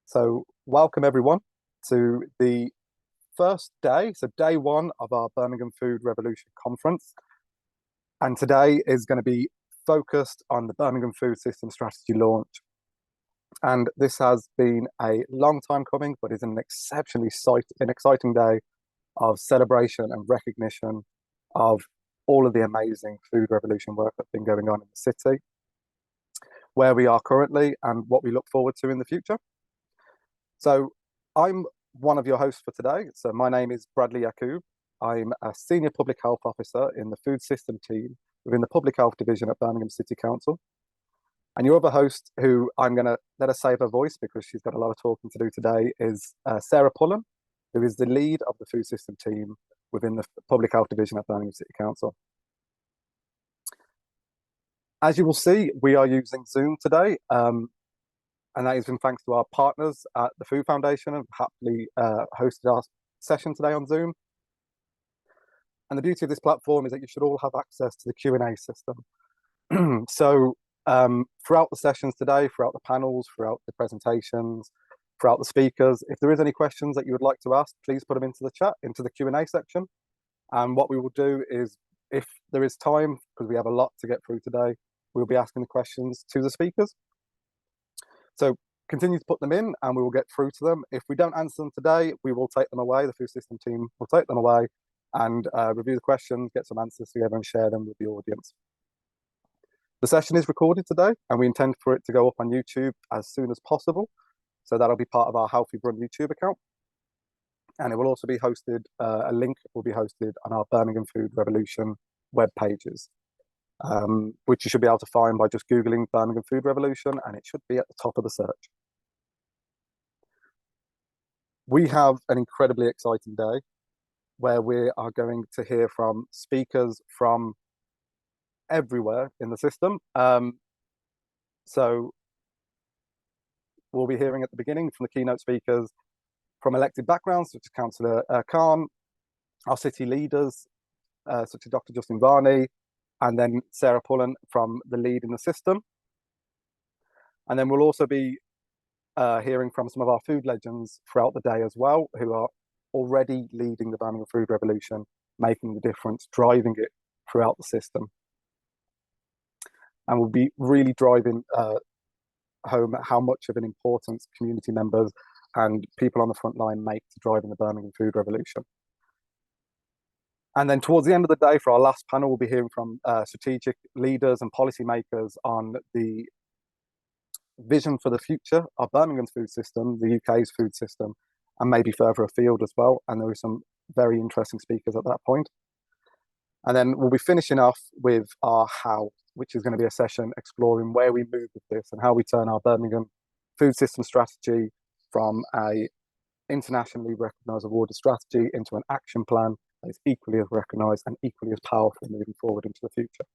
So welcome everyone to the first day, so day one of our Birmingham Food Revolution conference. And today is going to be focused on the Birmingham Food System Strategy launch. And this has been a long time coming, but is an exceptionally exciting day of celebration and recognition of all of the amazing food revolution work that's been going on in the city, where we are currently and what we look forward to in the future. So I'm one of your hosts for today. So my name is Bradley Yacoub. I'm a senior public health officer in the food system team within the public health division at Birmingham City Council. And your other host, who I'm going to let her save her voice because she's got a lot of talking to do today, is Sarah Pullen, who is the lead of the food system team within the public health division at Birmingham City Council. As you will see, we are using Zoom today. And that has been thanks to our partners at the Food Foundation who happily hosted our session today on Zoom. And the beauty of this platform is that you should all have access to the Q&A system. So throughout the sessions today, throughout the panels, throughout the presentations, throughout the speakers, if there is any questions that you would like to ask, please put them into the chat, into the Q&A section. And what we will do is, if there is time, because we have a lot to get through today, we'll be asking the questions to the speakers. So continue to put them in and we will get through to them. If we don't answer them today, we will take them away. The food system team will take them away and review the questions, get some answers together and share them with the audience. The session is recorded today and we intend for it to go up on YouTube as soon as possible. So that'll be part of our Healthy Run YouTube account. And it will also be hosted, a link will be hosted on our Birmingham Food Revolution web pages. Which you should be able to find by just Googling Birmingham Food Revolution, and it should be at the top of the search. We have an incredibly exciting day where we are going to hear from speakers from everywhere in the system. So we'll be hearing at the beginning from the keynote speakers from elected backgrounds, such as Councillor Khan, our city leaders, such as Dr. Justin Varney, and then Sarah Pullen from the lead in the system. And then we'll also be hearing from some of our food legends throughout the day as well, who are already leading the Birmingham Food Revolution, making the difference, driving it throughout the system. And we'll be really driving home how much of an importance community members and people on the front line make to driving the Birmingham Food Revolution. And then towards the end of the day, for our last panel, we'll be hearing from strategic leaders and policymakers on the vision for the future of Birmingham's food system, the UK's food system, and maybe further afield as well. And there are some very interesting speakers at that point. And then we'll be finishing off with our how, which is going to be a session exploring where we move with this and how we turn our Birmingham food system strategy from a internationally recognised awarded strategy into an action plan that is equally as recognised and equally as powerful moving forward into the future.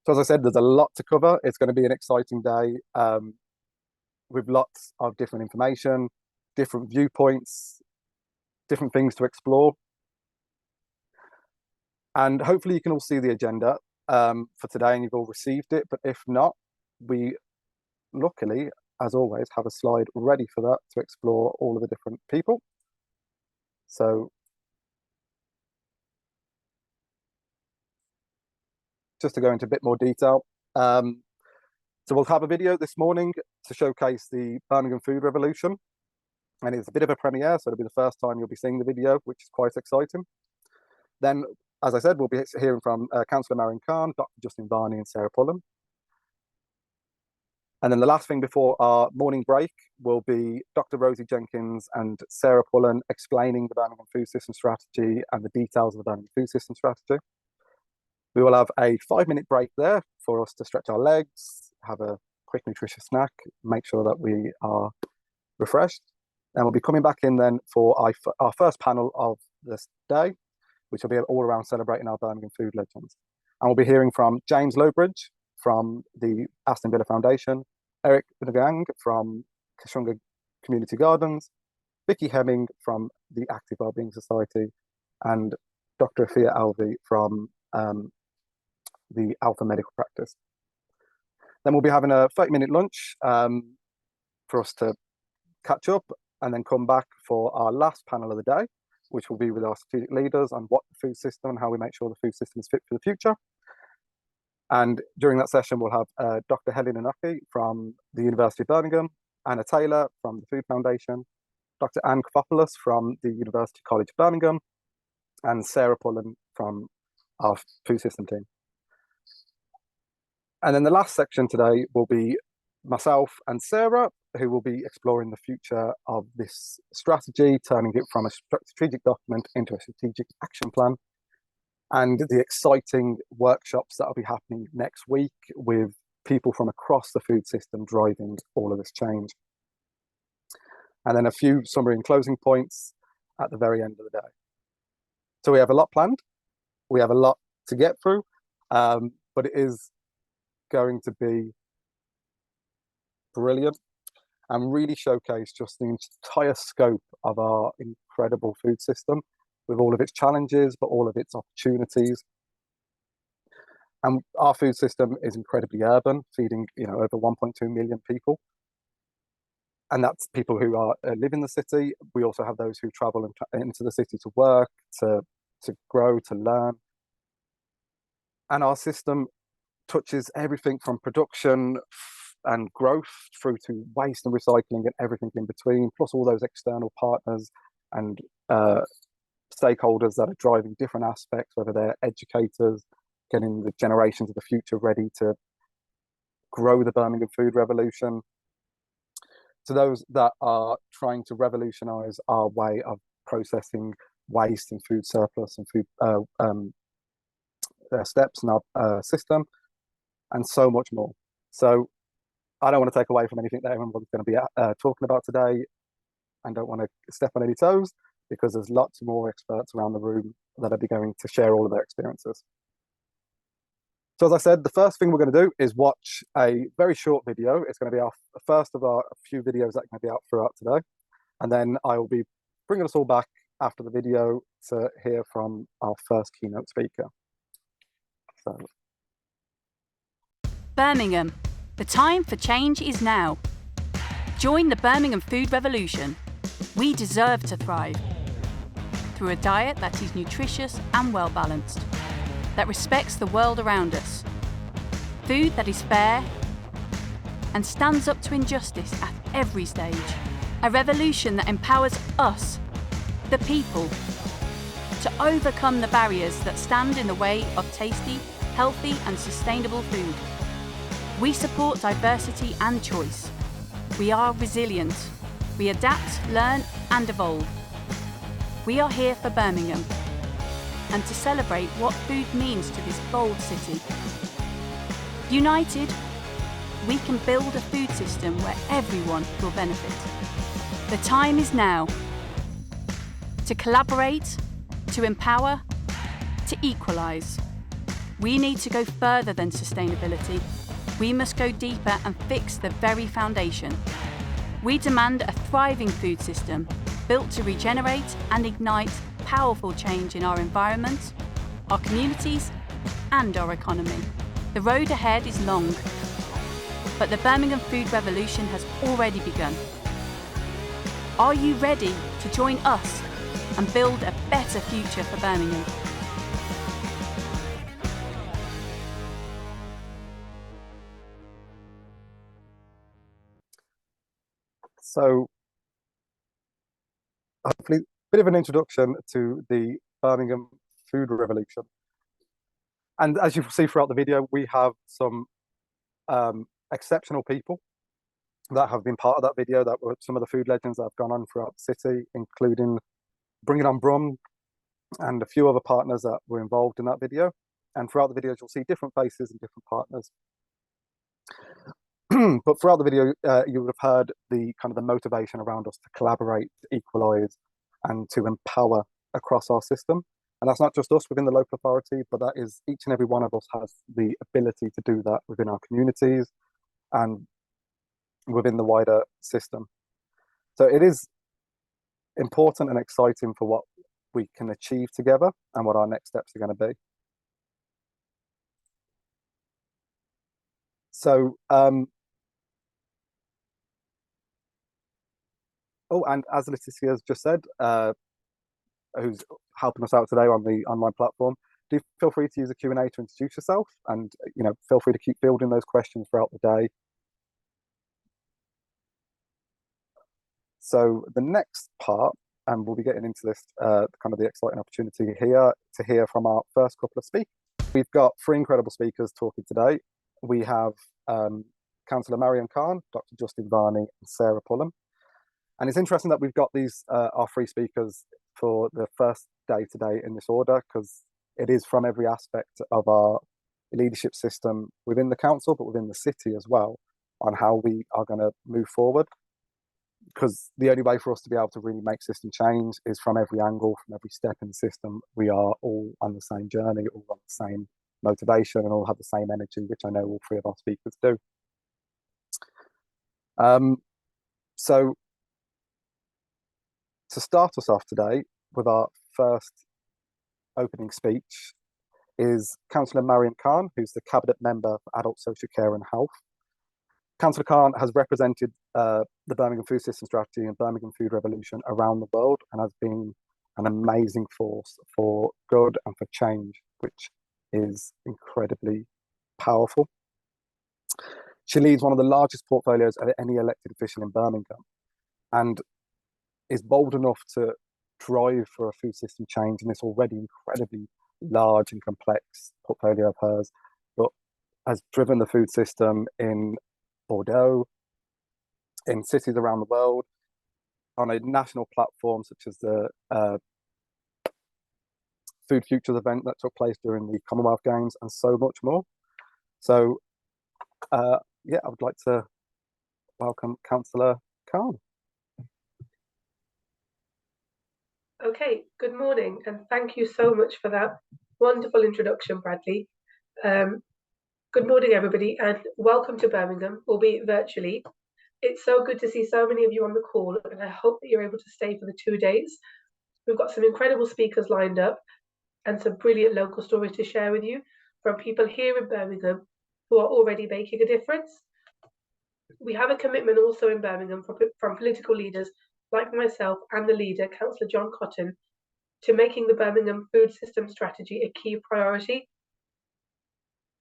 So as I said, there's a lot to cover. It's going to be an exciting day with lots of different information, different viewpoints, different things to explore. And hopefully you can all see the agenda for today and you've all received it. But if not, we luckily, as always, have a slide ready for that to explore all of the different people. So just to go into a bit more detail. So we'll have a video this morning to showcase the Birmingham Food Revolution. And it's a bit of a premiere, so it'll be the first time you'll be seeing the video, which is quite exciting. Then, as I said, we'll be hearing from Councillor Mariam, Dr. Justin Varney and Sarah Pullen. And then the last thing before our morning break will be Dr. Rosie Jenkins and Sarah Pullen explaining the Birmingham Food System Strategy and the details of the Birmingham Food System Strategy. We will have a 5-minute break there for us to stretch our legs, have a quick nutritious snack, make sure that we are refreshed. And we'll be coming back in then for our first panel of this day, which will be all around celebrating our Birmingham food legends. And we'll be hearing from James Lowbridge from the Aston Villa Foundation, Eric Ngang from Kashunga Community Gardens, Vicky Hemming from the Active Wellbeing Society, and Dr. Afia Alvi from the Alpha Medical Practice. Then we'll be having a 30-minute lunch for us to catch up and then come back for our last panel of the day, which will be with our strategic leaders on what the food system and how we make sure the food system is fit for the future. And during that session, we'll have Dr. Helena Nucky from the University of Birmingham, Anna Taylor from the Food Foundation, Dr. Anne Kofopoulos from the University College Birmingham, and Sarah Pullen from our food system team. And then the last section today will be myself and Sarah, who will be exploring the future of this strategy, turning it from a strategic document into a strategic action plan, and the exciting workshops that will be happening next week with people from across the food system driving all of this change. And then a few summary and closing points at the very end of the day. So we have a lot planned. We have a lot to get through, but it is going to be brilliant and really showcase just the entire scope of our incredible food system with all of its challenges, but all of its opportunities. And our food system is incredibly urban, feeding over 1.2 million people. And that's people who live in the city. We also have those who travel into the city to work, to grow, to learn. And our system touches everything from production and growth through to waste and recycling and everything in between, plus all those external partners and stakeholders that are driving different aspects, whether they're educators, getting the generations of the future ready to grow the Birmingham food revolution, to those that are trying to revolutionize our way of processing waste and food surplus and food steps in our system, and so much more. So I don't want to take away from anything that everyone's going to be talking about today, and don't want to step on any toes, because there's lots more experts around the room that will be going to share all of their experiences. So as I said, the first thing we're going to do is watch a very short video. It's going to be our first of our few videos that are going to be out throughout today. And then I will be bringing us all back after the video to hear from our first keynote speaker. So. Birmingham, the time for change is now. Join the Birmingham food revolution. We deserve to thrive. Through a diet that is nutritious and well balanced, that respects the world around us. Food that is fair and stands up to injustice at every stage. A revolution that empowers us, the people, to overcome the barriers that stand in the way of tasty, healthy and sustainable food. We support diversity and choice. We are resilient. We adapt, learn and evolve. We are here for Birmingham and to celebrate what food means to this bold city. United, we can build a food system where everyone will benefit. The time is now to collaborate, to empower, to equalise. We need to go further than sustainability. We must go deeper and fix the very foundation. We demand a thriving food system built to regenerate and ignite powerful change in our environment, our communities and our economy. The road ahead is long, but the Birmingham food revolution has already begun. Are you ready to join us and build a better future for Birmingham? So, hopefully, a bit of an introduction to the Birmingham food revolution. And as you will see throughout the video, we have some exceptional people that have been part of that video, that were some of the food legends that have gone on throughout the city, including Bringing On Brum and a few other partners that were involved in that video. And throughout the videos, you'll see different faces and different partners. But throughout the video, you would have heard the kind of the motivation around us to collaborate, to equalise, and to empower across our system. And that's not just us within the local authority, but that is each and every one of us has the ability to do that within our communities and within the wider system. So it is important and exciting for what we can achieve together and what our next steps are going to be. So Oh, and as Leticia has just said, who's helping us out today on the online platform, do feel free to use the Q&A to introduce yourself, and feel free to keep fielding those questions throughout the day. So the next part, and we'll be getting into this kind of the exciting opportunity here to hear from our first couple of speakers. We've got 3 incredible speakers talking today. We have Councillor Mariam Khan, Dr. Justin Varney, and Sarah Pullum. And it's interesting that we've got these our 3 speakers for the first day today in this order, because it is from every aspect of our leadership system within the council, but within the city as well, on how we are going to move forward. Because the only way for us to be able to really make system change is from every angle, from every step in the system. We are all on the same journey, all on the same motivation, and all have the same energy, which I know all 3 of our speakers do. So to start us off today with our first opening speech is Councillor Mariam Khan, who's the Cabinet Member for Adult Social Care and Health. Councillor Khan has represented the Birmingham Food System Strategy and Birmingham Food Revolution around the world, and has been an amazing force for good and for change, which is incredibly powerful. She leads one of the largest portfolios of any elected official in Birmingham, and is bold enough to drive for a food system change in this already incredibly large and complex portfolio of hers, but has driven the food system in Bordeaux, in cities around the world, on a national platform such as the Food Futures event that took place during the Commonwealth Games, and so much more. So yeah, I would like to welcome Councillor Khan. Okay, good morning, and thank you so much for that wonderful introduction, Bradley. Good morning, everybody, and welcome to Birmingham, albeit virtually. It's so good to see so many of you on the call, and I hope that you're able to stay for the 2 days. We've got some incredible speakers lined up and some brilliant local stories to share with you from people here in Birmingham who are already making a difference. We have a commitment also in Birmingham from political leaders like myself and the leader, Councillor John Cotton, to making the Birmingham Food System Strategy a key priority.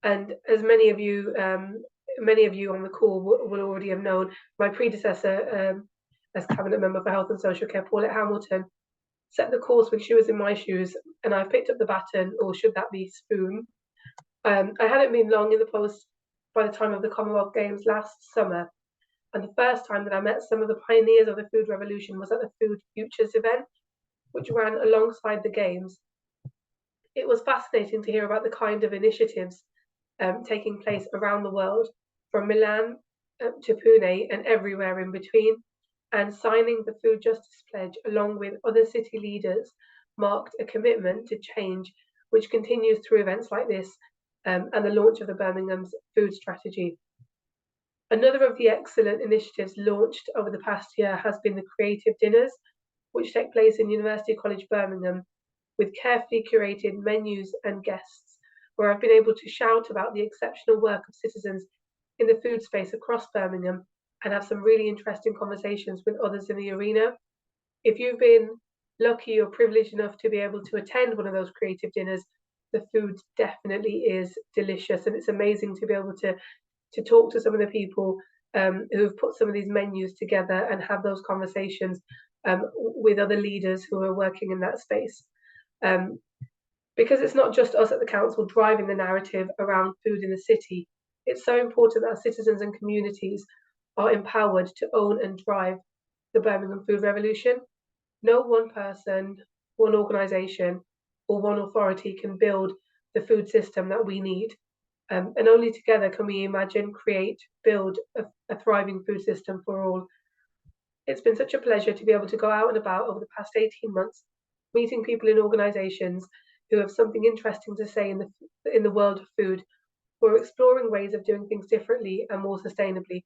And as many of you on the call will already have known, my predecessor as Cabinet Member for Health and Social Care, Paulette Hamilton, set the course when she was in my shoes, and I picked up the baton, or should that be spoon. I hadn't been long in the post by the time of the Commonwealth Games last summer, and the first time that I met some of the pioneers of the food revolution was at the Food Futures event, which ran alongside the Games. It was fascinating to hear about the kind of initiatives taking place around the world, from Milan to Pune and everywhere in between, and signing the Food Justice Pledge along with other city leaders marked a commitment to change, which continues through events like this and the launch of the Birmingham's food strategy. Another of the excellent initiatives launched over the past year has been the Creative Dinners, which take place in University College Birmingham, with carefully curated menus and guests, where I've been able to shout about the exceptional work of citizens in the food space across Birmingham and have some really interesting conversations with others in the arena. If you've been lucky or privileged enough to be able to attend one of those creative dinners, the food definitely is delicious, and it's amazing to be able to talk to some of the people who have put some of these menus together and have those conversations with other leaders who are working in that space. Because it's not just us at the council driving the narrative around food in the city, it's so important that citizens and communities are empowered to own and drive the Birmingham food revolution. No one person, one organisation, or one authority can build the food system that we need. And only together can we imagine, create, build a thriving food system for all. It's been such a pleasure to be able to go out and about over the past 18 months, meeting people in organisations who have something interesting to say in the world of food, who are exploring ways of doing things differently and more sustainably.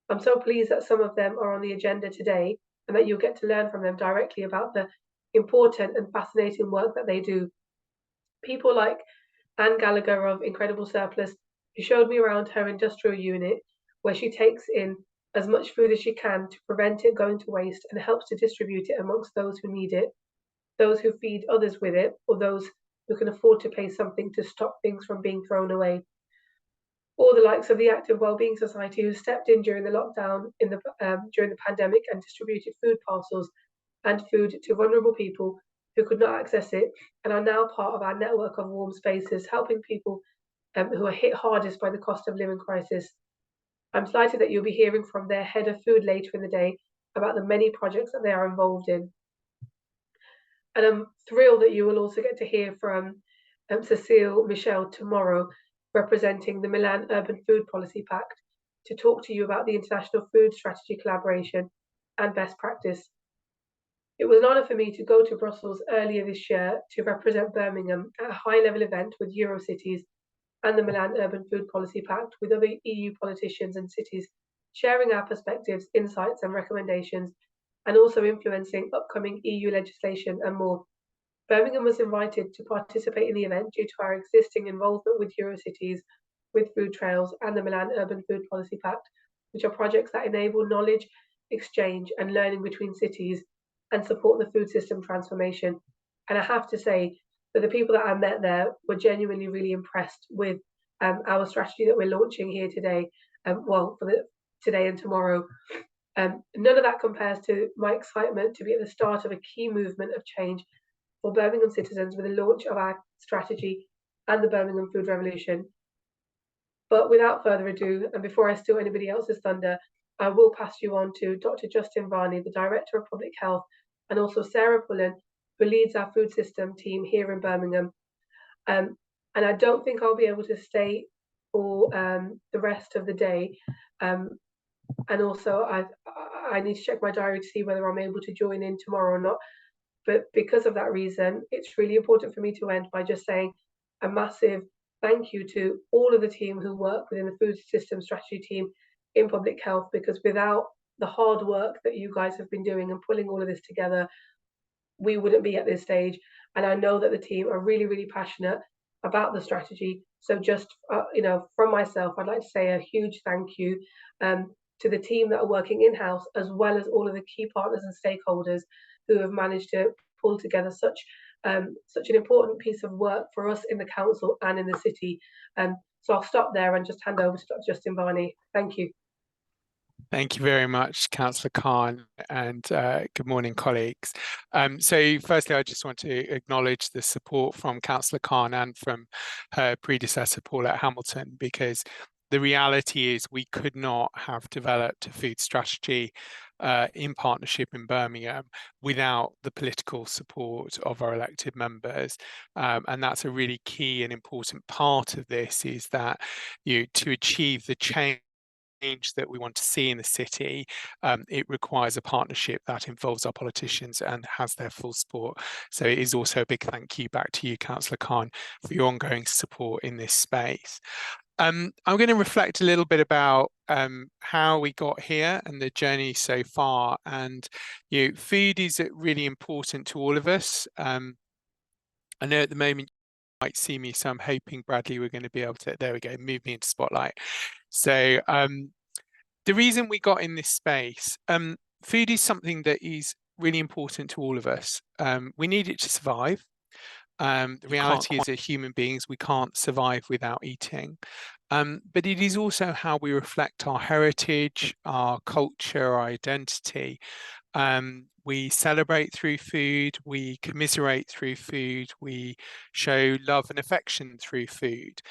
I'm so pleased that some of them are on the agenda today, and that you'll get to learn from them directly about the important and fascinating work that they do. People like Anne Gallagher of Incredible Surplus, who showed me around her industrial unit, where she takes in as much food as she can to prevent it going to waste and helps to distribute it amongst those who need it, those who feed others with it, or those who can afford to pay something to stop things from being thrown away. Or the likes of the Active Wellbeing Society, who stepped in during the lockdown during the pandemic and distributed food parcels and food to vulnerable people who could not access it, and are now part of our network of warm spaces, helping people who are hit hardest by the cost of living crisis. I'm delighted that you'll be hearing from their head of food later in the day about the many projects that they are involved in. And I'm thrilled that you will also get to hear from Cecile Michel tomorrow, representing the Milan Urban Food Policy Pact, to talk to you about the International Food Strategy collaboration and best practice. It was an honour for me to go to Brussels earlier this year to represent Birmingham at a high-level event with Eurocities and the Milan Urban Food Policy Pact, with other EU politicians and cities sharing our perspectives, insights and recommendations, and also influencing upcoming EU legislation and more. Birmingham was invited to participate in the event due to our existing involvement with Eurocities, with Food Trails and the Milan Urban Food Policy Pact, which are projects that enable knowledge exchange and learning between cities and support the food system transformation. And I have to say that the people that I met there were genuinely really impressed with our strategy that we're launching here today, today and tomorrow. None of that compares to my excitement to be at the start of a key movement of change for Birmingham citizens with the launch of our strategy and the Birmingham Food Revolution. But without further ado, and before I steal anybody else's thunder, I will pass you on to Dr. Justin Varney, the Director of Public Health, and also Sarah Pullen, who leads our food system team here in Birmingham. And I don't think I'll be able to stay for the rest of the day. And also, I need to check my diary to see whether I'm able to join in tomorrow or not. But because of that reason, it's really important for me to end by just saying a massive thank you to all of the team who work within the food system strategy team in public health, because without the hard work that you guys have been doing and pulling all of this together, we wouldn't be at this stage. And I know that the team are really, really passionate about the strategy. So just, from myself, I'd like to say a huge thank you to the team that are working in-house, as well as all of the key partners and stakeholders who have managed to pull together such an important piece of work for us in the council and in the city. So I'll stop there and just hand over to Dr. Justin Varney. Thank you. Thank you very much, Councillor Khan, and good morning, colleagues. So firstly, I just want to acknowledge the support from Councillor Khan and from her predecessor, Paulette Hamilton, because the reality is we could not have developed a food strategy in partnership in Birmingham without the political support of our elected members. And that's a really key and important part of this, is that to achieve the change that we want to see in the city, it requires a partnership that involves our politicians and has their full support. So it is also a big thank you back to you, Councillor Khan, for your ongoing support in this space. I'm going to reflect a little bit about how we got here and the journey so far. And food is really important to all of us. I know at the moment you might see me, so I'm hoping, Bradley, we're going to be able to, there we go, move me into spotlight. So the reason we got in this space, food is something that is really important to all of us. We need it to survive. The reality is that human beings, we can't survive without eating. But it is also how we reflect our heritage, our culture, our identity. We celebrate through food, we commiserate through food, we show love and affection through food.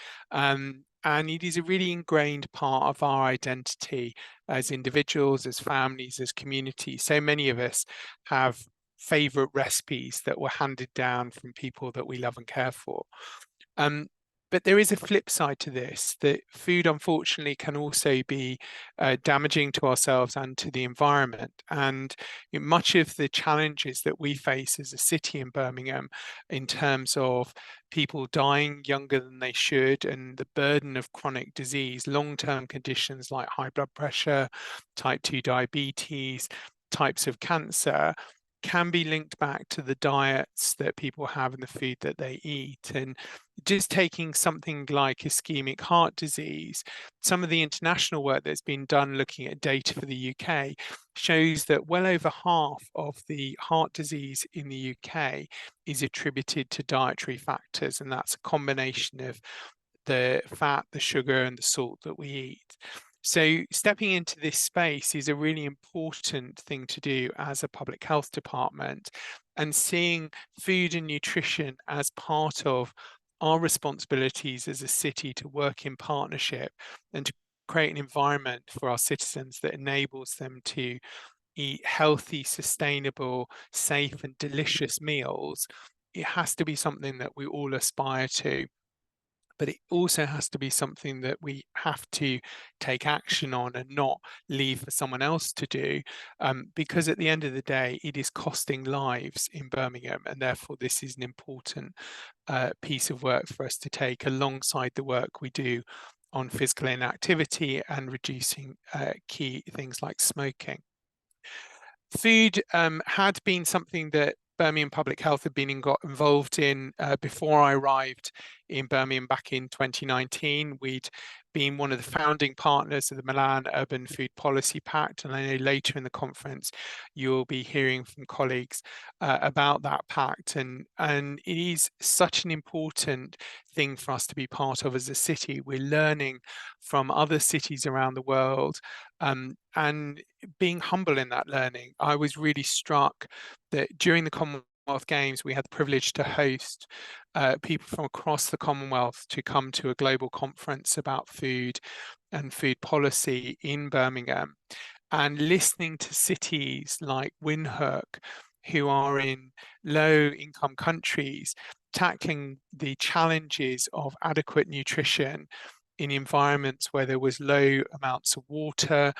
And it is a really ingrained part of our identity as individuals, as families, as communities. So many of us have favourite recipes that were handed down from people that we love and care for. But there is a flip side to this, that food, unfortunately, can also be damaging to ourselves and to the environment. And much of the challenges that we face as a city in Birmingham, in terms of people dying younger than they should, and the burden of chronic disease, long-term conditions like high blood pressure, type 2 diabetes, types of cancer, can be linked back to the diets that people have and the food that they eat. And just taking something like ischemic heart disease, some of the international work that's been done looking at data for the UK shows that well over half of the heart disease in the UK is attributed to dietary factors, and that's a combination of the fat, the sugar, and the salt that we eat. So stepping into this space is a really important thing to do as a public health department, and seeing food and nutrition as part of our responsibilities as a city to work in partnership and to create an environment for our citizens that enables them to eat healthy, sustainable, safe, and delicious meals. It has to be something that we all aspire to. But it also has to be something that we have to take action on and not leave for someone else to do, because at the end of the day, it is costing lives in Birmingham, and therefore this is an important piece of work for us to take alongside the work we do on physical inactivity and reducing key things like smoking. Food had been something that Birmingham Public Health had been involved in before I arrived in Birmingham back in 2019. We'd been one of the founding partners of the Milan Urban Food Policy Pact, and I know later in the conference you'll be hearing from colleagues about that pact, and it is such an important thing for us to be part of as a city. We're learning from other cities around the world, and being humble in that learning. I was really struck that during the Commonwealth Games, we had the privilege to host people from across the Commonwealth to come to a global conference about food and food policy in Birmingham, and listening to cities like Windhoek, who are in low-income countries, tackling the challenges of adequate nutrition in environments where there was low amounts of water,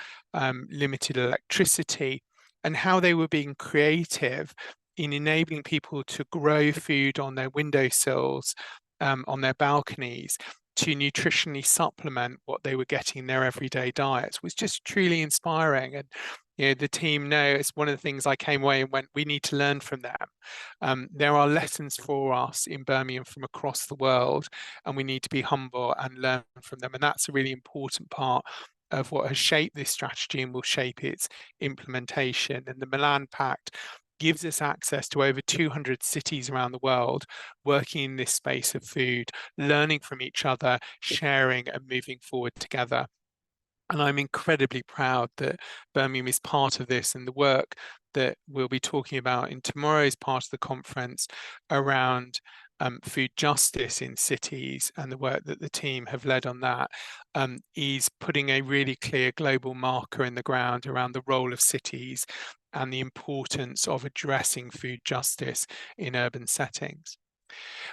limited electricity, and how they were being creative in enabling people to grow food on their windowsills, on their balconies, to nutritionally supplement what they were getting in their everyday diets, was just truly inspiring. And the team know it's one of the things I came away and went, we need to learn from them. There are lessons for us in Birmingham from across the world, and we need to be humble and learn from them. And that's a really important part of what has shaped this strategy and will shape its implementation. And the Milan Pact gives us access to over 200 cities around the world working in this space of food, learning from each other, sharing and moving forward together. And I'm incredibly proud that Birmingham is part of this, and the work that we'll be talking about in tomorrow's part of the conference around food justice in cities, and the work that the team have led on that is putting a really clear global marker in the ground around the role of cities and the importance of addressing food justice in urban settings.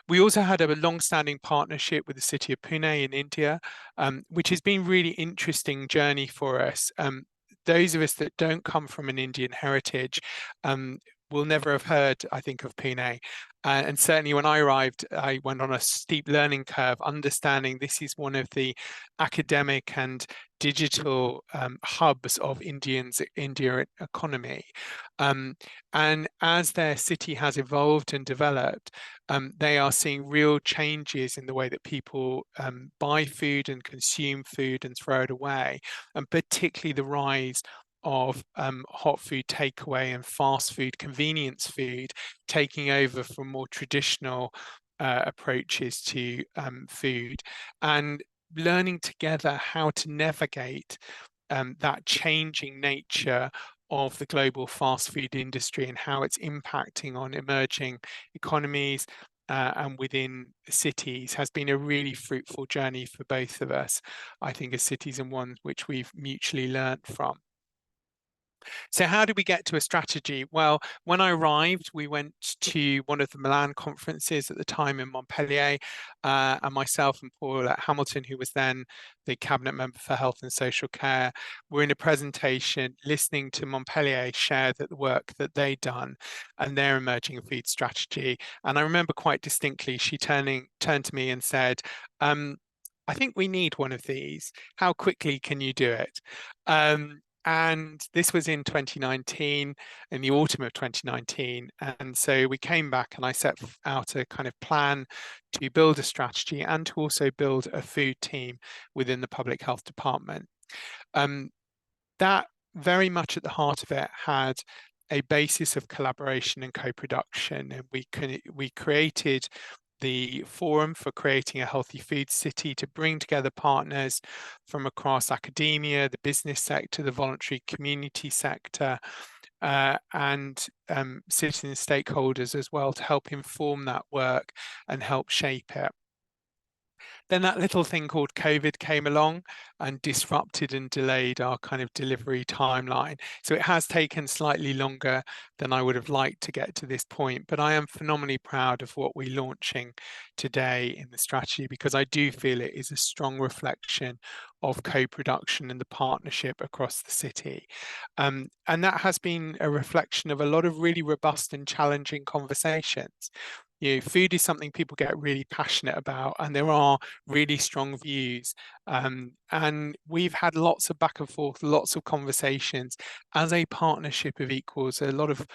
We also had a long-standing partnership with the city of Pune in India, which has been really interesting journey for us. Those of us that don't come from an Indian heritage will never have heard, I think, of Pune. And certainly when I arrived, I went on a steep learning curve, understanding this is one of the academic and digital hubs of Indian economy. And as their city has evolved and developed, they are seeing real changes in the way that people buy food and consume food and throw it away, and particularly the rise of hot food takeaway and fast food, convenience food, taking over from more traditional approaches to food, and learning together how to navigate that changing nature of the global fast food industry and how it's impacting on emerging economies and within cities has been a really fruitful journey for both of us, I think, as cities, and one which we've mutually learned from. So how did we get to a strategy? Well, when I arrived, we went to one of the Milan conferences at the time in Montpellier, and myself and Paul Hamilton, who was then the Cabinet Member for Health and Social Care, were in a presentation listening to Montpellier share the work that they'd done and their emerging food strategy. And I remember quite distinctly, she turned to me and said, I think we need one of these. How quickly can you do it? And this was in 2019, in the autumn of 2019. And so we came back and I set out a kind of plan to build a strategy and to also build a food team within the public health department. That very much at the heart of it had a basis of collaboration and co-production. And we created the forum for creating a healthy food city to bring together partners from across academia, the business sector, the voluntary community sector, and citizen stakeholders as well, to help inform that work and help shape it. Then that little thing called COVID came along and disrupted and delayed our kind of delivery timeline. So it has taken slightly longer than I would have liked to get to this point, but I am phenomenally proud of what we're launching today in the strategy, because I do feel it is a strong reflection of co-production and the partnership across the city. And that has been a reflection of a lot of really robust and challenging conversations. Food is something people get really passionate about, and there are really strong views. And we've had lots of back and forth, lots of conversations as a partnership of equals, a lot of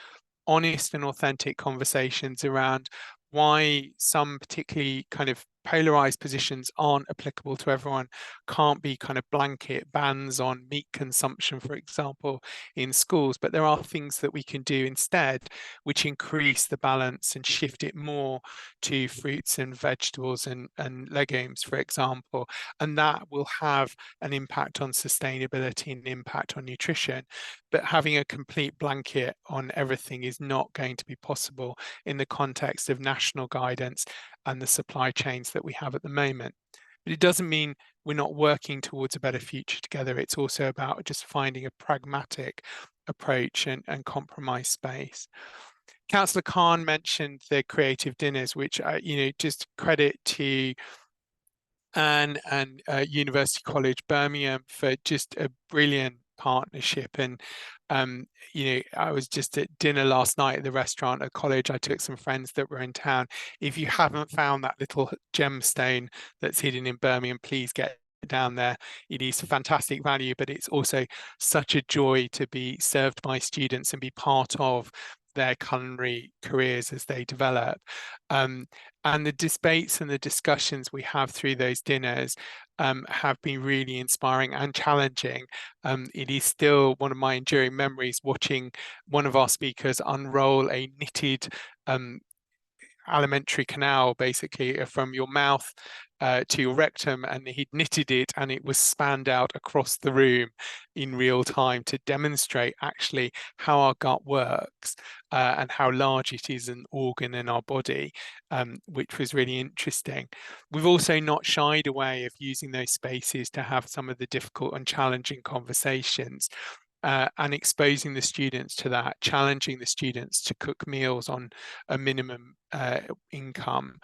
honest and authentic conversations around why some particularly kind of polarized positions aren't applicable to everyone, can't be kind of blanket bans on meat consumption, for example, in schools. But there are things that we can do instead, which increase the balance and shift it more to fruits and vegetables and legumes, for example. And that will have an impact on sustainability and impact on nutrition. But having a complete blanket on everything is not going to be possible in the context of national guidance and the supply chains that we have at the moment. But it doesn't mean we're not working towards a better future together. It's also about just finding a pragmatic approach and compromise space. Councillor Khan mentioned the creative dinners, which just credit to Anne and University College Birmingham for just a brilliant partnership. And I was just at dinner last night at the restaurant at college. I took some friends that were in town. If you haven't found that little gemstone that's hidden in Birmingham, please get down there. It is fantastic value, but it's also such a joy to be served by students and be part of their culinary careers as they develop. And the debates and the discussions we have through those dinners have been really inspiring and challenging. It is still one of my enduring memories, watching one of our speakers unroll a knitted alimentary canal, basically from your mouth to your rectum, and he'd knitted it and it was spanned out across the room in real time to demonstrate actually how our gut works and how large it is an organ in our body, which was really interesting. We've also not shied away of using those spaces to have some of the difficult and challenging conversations. And exposing the students to that, challenging the students to cook meals on a minimum income,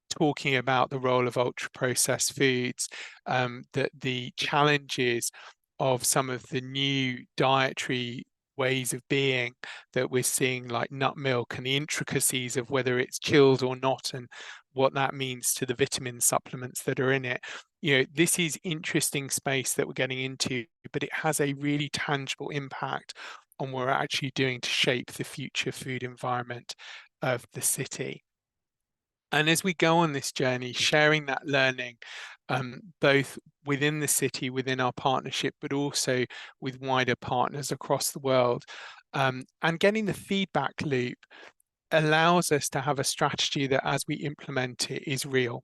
talking about the role of ultra-processed foods, that the challenges of some of the new dietary ways of being that we're seeing, like nut milk, and the intricacies of whether it's chilled or not and what that means to the vitamin supplements that are in it. This is interesting space that we're getting into, but it has a really tangible impact on what we're actually doing to shape the future food environment of the city. And as we go on this journey, sharing that learning, both within the city, within our partnership, but also with wider partners across the world, and getting the feedback loop allows us to have a strategy that as we implement it is real.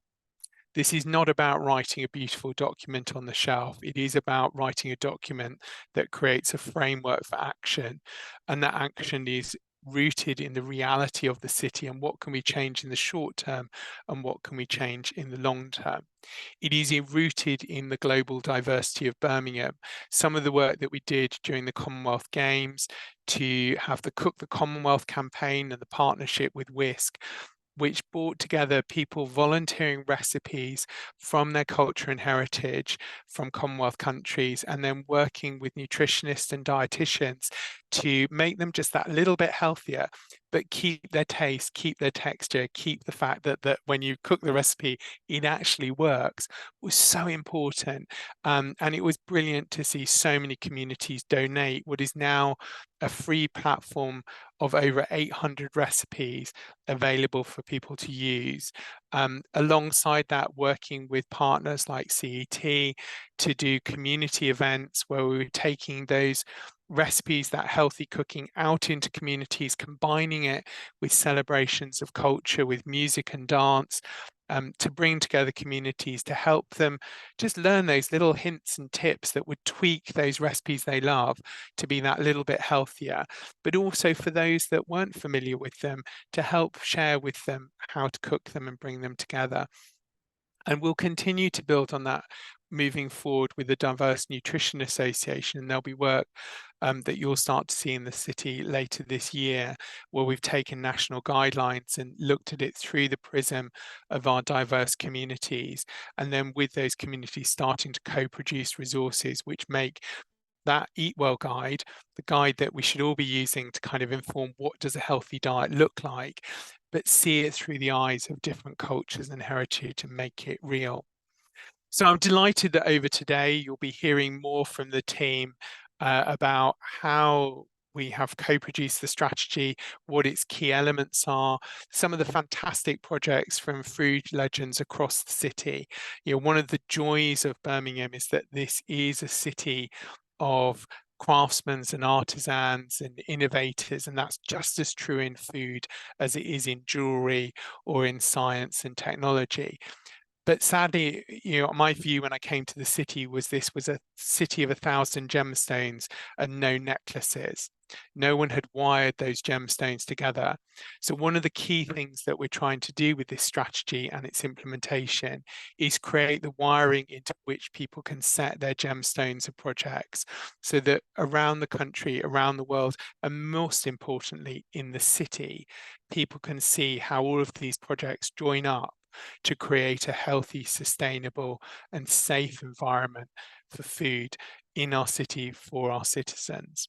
This is not about writing a beautiful document on the shelf. It is about writing a document that creates a framework for action, and that action is rooted in the reality of the city and what can we change in the short term and what can we change in the long term. It is rooted in the global diversity of Birmingham. Some of the work that we did during the Commonwealth Games to have the Cook the Commonwealth campaign and the partnership with Whisk, which brought together people volunteering recipes from their culture and heritage from Commonwealth countries, and then working with nutritionists and dietitians to make them just that little bit healthier, but keep their taste, keep their texture, keep the fact that when you cook the recipe, it actually works, was so important. And it was brilliant to see so many communities donate what is now a free platform of over 800 recipes available for people to use. Alongside that, working with partners like CET to do community events where we were taking those recipes, that healthy cooking, out into communities, combining it with celebrations of culture, with music and dance, to bring together communities to help them just learn those little hints and tips that would tweak those recipes they love to be that little bit healthier, but also for those that weren't familiar with them to help share with them how to cook them and bring them together. And we'll continue to build on that moving forward with the Diverse Nutrition Association. And there'll be work that you'll start to see in the city later this year, where we've taken national guidelines and looked at it through the prism of our diverse communities. And then with those communities starting to co-produce resources which make that Eat Well guide, the guide that we should all be using to kind of inform what does a healthy diet look like, but see it through the eyes of different cultures and heritage and make it real. So I'm delighted that over today you'll be hearing more from the team about how we have co-produced the strategy, what its key elements are, some of the fantastic projects from food legends across the city. You know, one of the joys of Birmingham is that this is a city of craftsmen and artisans and innovators, and that's just as true in food as it is in jewelry or in science and technology. But sadly, you know, my view when I came to the city was this was a city of 1,000 gemstones and no necklaces. No one had wired those gemstones together. So one of the key things that we're trying to do with this strategy and its implementation is create the wiring into which people can set their gemstones of projects, so that around the country, around the world, and most importantly in the city, people can see how all of these projects join up to create a healthy, sustainable and safe environment for food in our city for our citizens.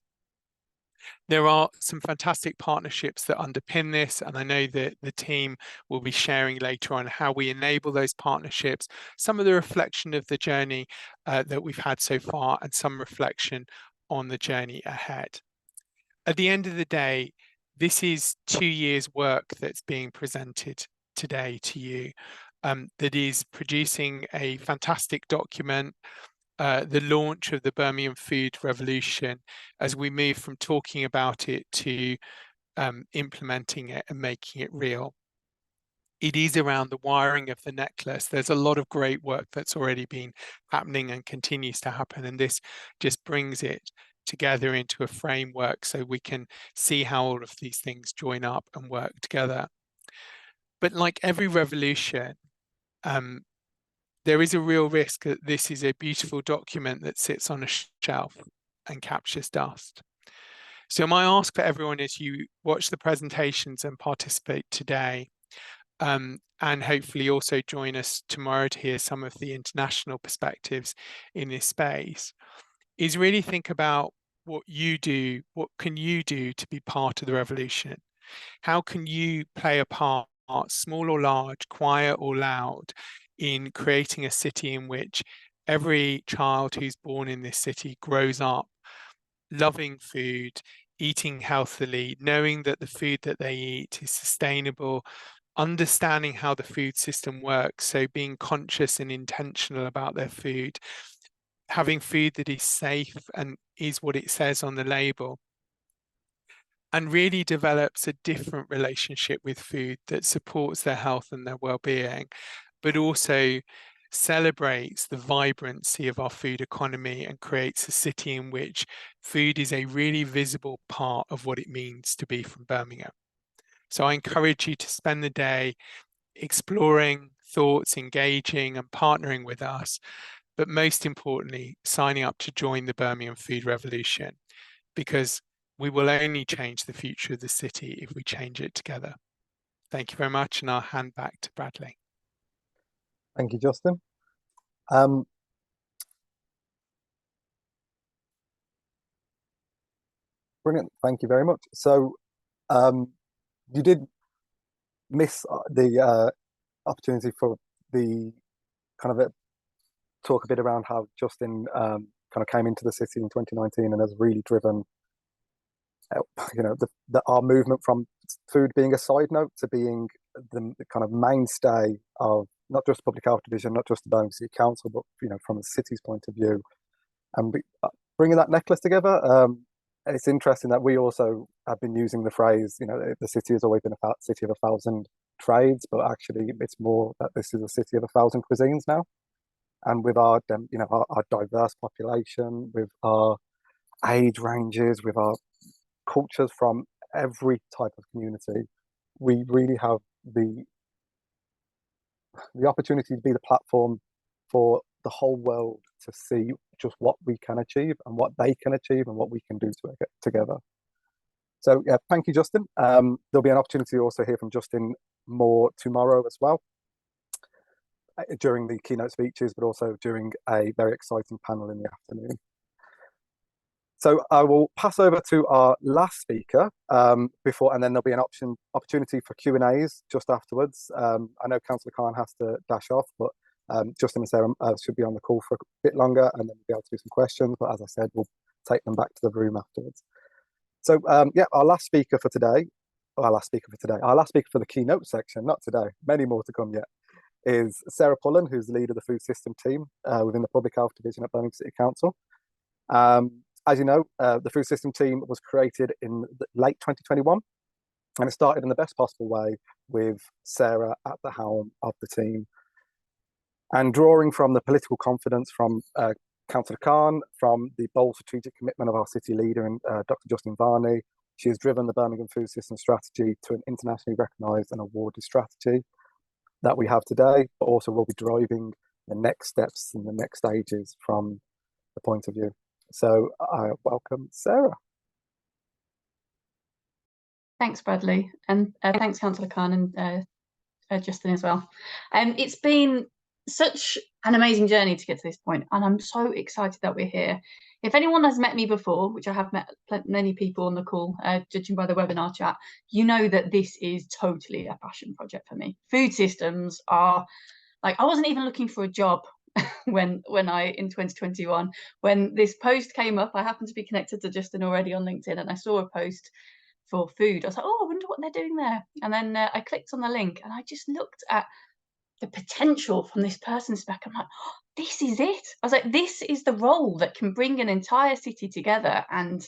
There are some fantastic partnerships that underpin this, and I know that the team will be sharing later on how we enable those partnerships, some of the reflection of the journey that we've had so far, and some reflection on the journey ahead. At the end of the day, this is 2 years' work that's being presented today to you, that is producing a fantastic document, the launch of the Birmingham Food Revolution, as we move from talking about it to implementing it and making it real. It is around the wiring of the necklace. There's a lot of great work that's already been happening and continues to happen, and this just brings it together into a framework so we can see how all of these things join up and work together. But like every revolution, there is a real risk that this is a beautiful document that sits on a shelf and captures dust. So my ask for everyone as you watch the presentations and participate today, and hopefully also join us tomorrow to hear some of the international perspectives in this space, is really think about what you do, what can you do to be part of the revolution? How can you play a part, small or large, quiet or loud, in creating a city in which every child who's born in this city grows up loving food, eating healthily, knowing that the food that they eat is sustainable, understanding how the food system works, so being conscious and intentional about their food, having food that is safe and is what it says on the label, and really develops a different relationship with food that supports their health and their well-being, but also celebrates the vibrancy of our food economy and creates a city in which food is a really visible part of what it means to be from Birmingham. So I encourage you to spend the day exploring thoughts, engaging and partnering with us, but most importantly, signing up to join the Birmingham Food Revolution, because we will only change the future of the city if we change it together. Thank you very much, and I'll hand back to Bradley. Thank you, Justin. Brilliant. Thank you very much. So you did miss the opportunity for the kind of talk a bit around how Justin kind of came into the city in 2019 and has really driven our movement from food being a side note to being the kind of mainstay of not just the public health division, not just the Birmingham City Council, but from the city's point of view, and bringing that necklace together. It's interesting that we also have been using the phrase, the city has always been a city of 1,000 trades, but actually it's more that this is a city of 1,000 cuisines now. And with our diverse population, with our age ranges, with our cultures from every type of community, we really have the opportunity to be the platform for the whole world to see just what we can achieve and what they can achieve and what we can do together. So yeah, thank you, Justin. There'll be an opportunity to also hear from Justin more tomorrow as well, during the keynote speeches, but also during a very exciting panel in the afternoon. So I will pass over to our last speaker and then there'll be an opportunity for Q&As just afterwards. I know Councillor Khan has to dash off, but Justin and Sarah should be on the call for a bit longer, and then we'll be able to do some questions. But as I said, we'll take them back to the room afterwards. So yeah, our last speaker for the keynote section, not today, many more to come yet, is Sarah Pullen, who's the leader of the food system team within the public health division at Birmingham City Council. As you know, the food system team was created in late 2021, and it started in the best possible way with Sarah at the helm of the team. And drawing from the political confidence from Councillor Khan, from the bold strategic commitment of our city leader, Dr. Justin Varney, she has driven the Birmingham food system strategy to an internationally recognised and awarded strategy that we have today, but also will be driving the next steps and the next stages from the point of view. So I welcome Sarah. Thanks, Bradley, and thanks, Councillor Khan, and Justin as well. It's been such an amazing journey to get to this point, and I'm so excited that we're here. If anyone has met me before, which I have met many people on the call, judging by the webinar chat, you know that this is totally a passion project for me. Food systems are like, I wasn't even looking for a job when in 2021, when this post came up. I happened to be connected to Justin already on LinkedIn, and I saw a post for food. I was like, oh, I wonder what they're doing there. And then I clicked on the link, and I just looked at the potential from this person's spec. I'm like, oh, this is it. I was like, this is the role that can bring an entire city together. And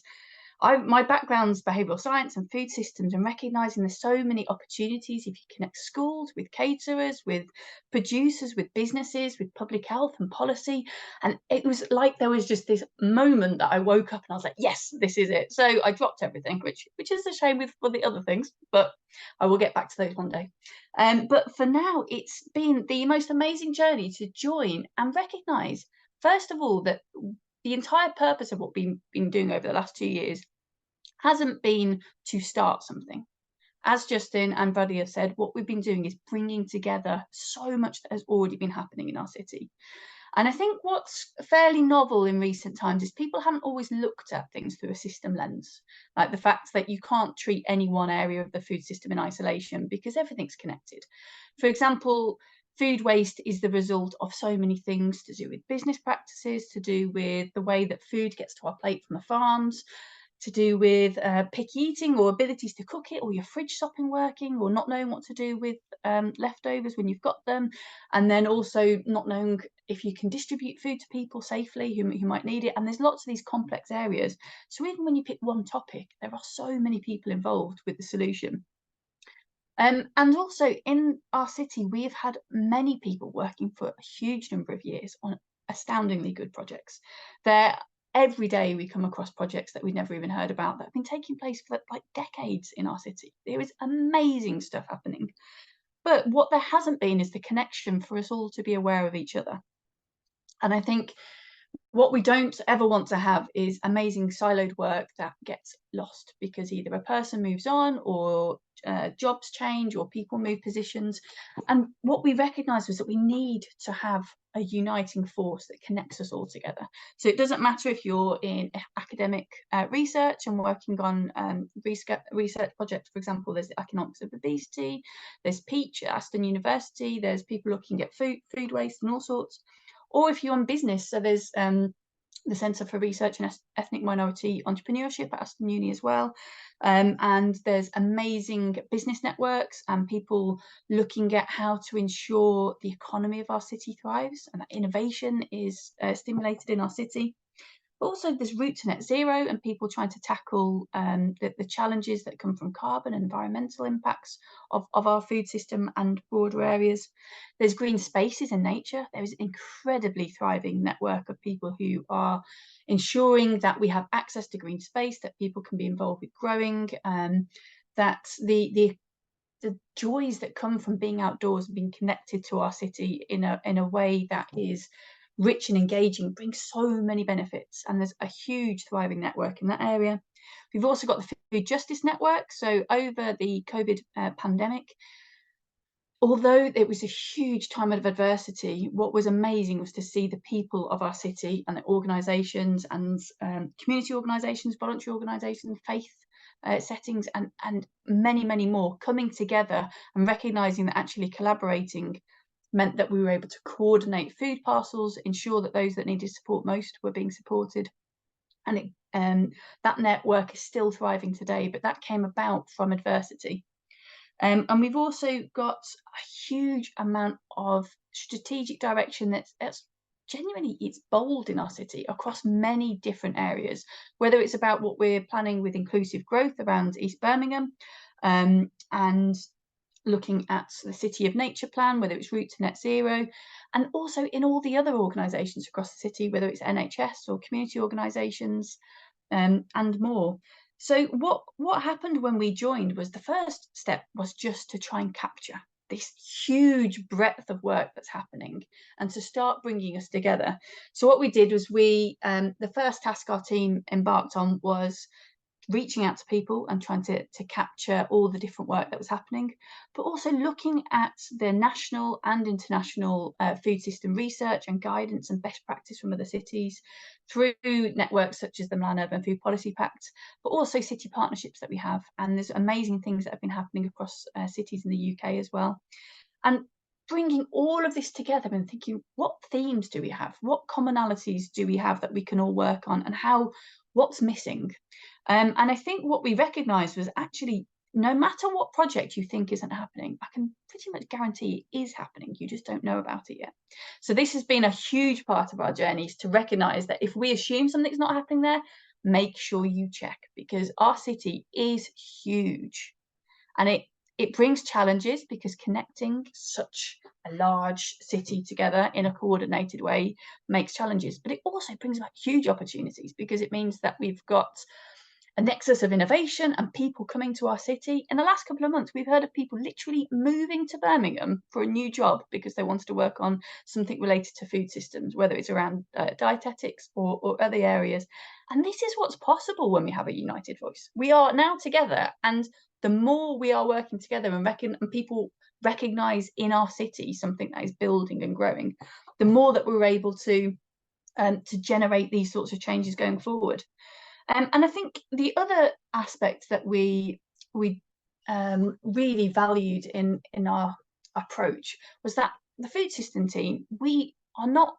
my background's behavioural science and food systems, and recognising there's so many opportunities if you connect schools with caterers, with producers, with businesses, with public health and policy. And it was like there was just this moment that I woke up and I was like, yes, this is it. So I dropped everything, which is a shame for the other things, but I will get back to those one day. But for now, it's been the most amazing journey to join and recognise, first of all, that the entire purpose of what we've been doing over the last 2 years hasn't been to start something. As Justin and Varney have said, what we've been doing is bringing together so much that has already been happening in our city. And I think what's fairly novel in recent times is people haven't always looked at things through a system lens, like the fact that you can't treat any one area of the food system in isolation because everything's connected. For example, food waste is the result of so many things to do with business practices, to do with the way that food gets to our plate from the farms, to do with picky eating or abilities to cook it, or your fridge stopping working, or not knowing what to do with leftovers when you've got them, and then also not knowing if you can distribute food to people safely who might need it. And there's lots of these complex areas. So even when you pick one topic, there are so many people involved with the solution. And also in our city, we have had many people working for a huge number of years on astoundingly good projects. Every day we come across projects that we've never even heard about that have been taking place for like decades in our city. There is amazing stuff happening. But what there hasn't been is the connection for us all to be aware of each other. And I think What we don't ever want to have is amazing siloed work that gets lost because either a person moves on or jobs change or people move positions. And what we recognised was that we need to have a uniting force that connects us all together. So it doesn't matter if you're in academic research and working on research projects. For example, there's the economics of obesity, there's Peach at Aston University, there's people looking at food waste and all sorts. Or if you're on business, so there's the Centre for Research and Ethnic Minority Entrepreneurship at Aston Uni as well. And there's amazing business networks and people looking at how to ensure the economy of our city thrives and that innovation is stimulated in our city. But also there's route to net zero and people trying to tackle the challenges that come from carbon and environmental impacts of our food system and broader areas. There's green spaces in nature. There is an incredibly thriving network of people who are ensuring that we have access to green space, that people can be involved with growing, that the joys that come from being outdoors and being connected to our city in a way that is rich and engaging brings so many benefits, and there's a huge thriving network in that area. We've also got the Food Justice Network. So over the COVID pandemic, although it was a huge time of adversity, what was amazing was to see the people of our city and the organisations and community organisations, voluntary organisations, faith settings and many more coming together and recognising that actually collaborating meant that we were able to coordinate food parcels, ensure that those that needed support most were being supported. And that network is still thriving today, but that came about from adversity. And we've also got a huge amount of strategic direction that's genuinely, it's bold in our city across many different areas, whether it's about what we're planning with inclusive growth around East Birmingham, and looking at the City of Nature plan, whether it's route to net zero, and also in all the other organisations across the city, whether it's NHS or community organisations, and more. So what happened when we joined was the first step was just to try and capture this huge breadth of work that's happening and to start bringing us together. So what we did was the first task our team embarked on was reaching out to people and trying to capture all the different work that was happening, but also looking at the national and international food system research and guidance and best practice from other cities through networks such as the Milan Urban Food Policy Pact, but also city partnerships that we have. And there's amazing things that have been happening across cities in the UK as well. And bringing all of this together and thinking, what themes do we have? What commonalities do we have that we can all work on, and what's missing? And I think what we recognised was actually, no matter what project you think isn't happening, I can pretty much guarantee it is happening. You just don't know about it yet. So this has been a huge part of our journey, is to recognise that if we assume something's not happening there, make sure you check, because our city is huge. And it brings challenges, because connecting such a large city together in a coordinated way makes challenges, but it also brings about huge opportunities, because it means that we've got a nexus of innovation and people coming to our city. In the last couple of months, we've heard of people literally moving to Birmingham for a new job because they wanted to work on something related to food systems, whether it's around dietetics or other areas. And this is what's possible when we have a united voice. We are now together, and the more we are working together and people recognise in our city something that is building and growing, the more that we're able to generate these sorts of changes going forward. And I think the other aspect that we really valued in our approach was that the food system team, we are not